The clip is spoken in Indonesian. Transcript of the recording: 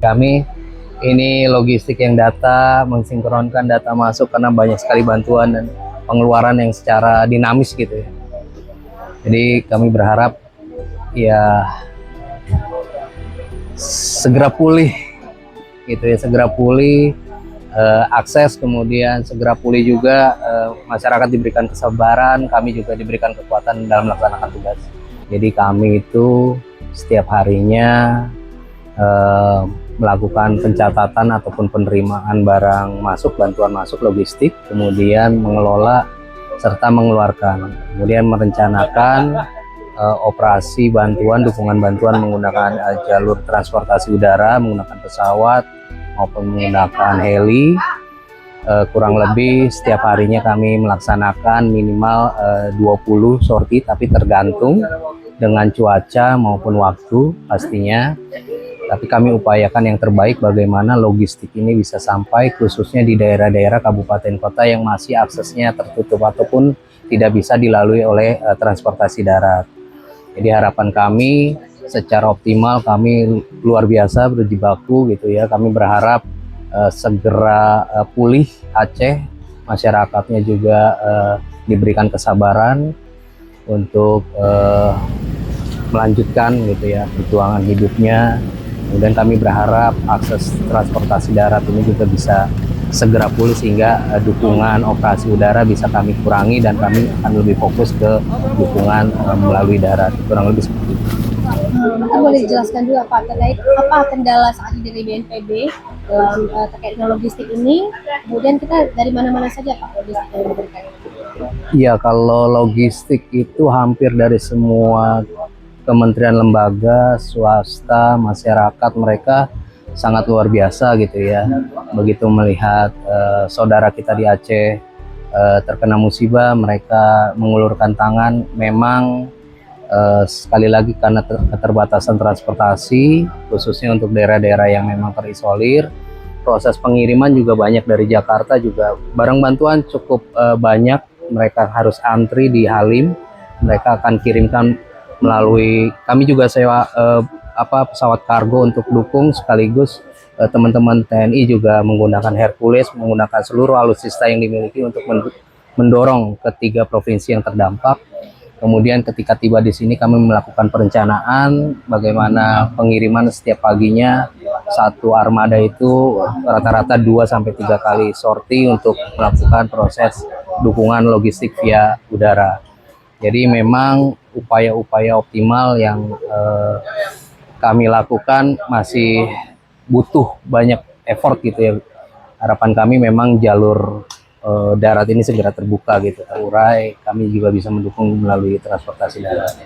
Kami ini logistik yang data, mensinkronkan data masuk karena banyak sekali bantuan dan pengeluaran yang secara dinamis gitu ya. Jadi kami berharap ya segera pulih gitu ya, segera pulih akses, kemudian segera pulih juga masyarakat diberikan kesabaran, kami juga diberikan kekuatan dalam melaksanakan tugas. Jadi kami itu setiap harinya melakukan pencatatan ataupun penerimaan barang masuk, bantuan masuk logistik, kemudian mengelola serta mengeluarkan, kemudian merencanakan operasi bantuan, dukungan bantuan menggunakan jalur transportasi udara, menggunakan pesawat maupun menggunakan heli. Kurang lebih setiap harinya kami melaksanakan minimal 20 sorti, tapi tergantung dengan cuaca maupun waktu pastinya. Tapi kami upayakan yang terbaik bagaimana logistik ini bisa sampai khususnya di daerah-daerah kabupaten kota yang masih aksesnya tertutup ataupun tidak bisa dilalui oleh transportasi darat. Jadi harapan kami secara optimal, kami luar biasa berjibaku gitu ya. Kami berharap segera pulih Aceh, masyarakatnya juga diberikan kesabaran untuk melanjutkan gitu ya perjuangan hidupnya. Kemudian kami berharap akses transportasi darat ini juga bisa segera pulih sehingga dukungan operasi udara bisa kami kurangi dan kami akan lebih fokus ke dukungan melalui darat. Kurang lebih seperti itu. Mungkin boleh dijelaskan juga Pak terkait apa kendala saat ini dari BNPB dalam terkait dengan logistik ini. Kemudian kita dari mana-mana saja Pak logistik yang diberikan? Iya, kalau logistik itu hampir dari semua kementerian, lembaga, swasta, masyarakat, mereka sangat luar biasa gitu ya. Begitu melihat saudara kita di Aceh terkena musibah, mereka mengulurkan tangan. Memang sekali lagi karena keterbatasan transportasi, khususnya untuk daerah-daerah yang memang terisolir, proses pengiriman juga banyak dari Jakarta, juga barang bantuan cukup banyak. Mereka harus antri di Halim, mereka akan kirimkan melalui, kami juga sewa pesawat kargo untuk dukung, sekaligus teman-teman TNI juga menggunakan Hercules, menggunakan seluruh alutsista yang dimiliki untuk mendorong ketiga provinsi yang terdampak. Kemudian ketika tiba di sini kami melakukan perencanaan bagaimana pengiriman setiap paginya. Satu armada itu rata-rata 2-3 kali sorti untuk melakukan proses dukungan logistik via udara. Jadi memang upaya-upaya optimal yang kami lakukan masih butuh banyak effort gitu ya. Harapan kami memang jalur darat ini segera terbuka gitu, terurai, kami juga bisa mendukung melalui transportasi darat.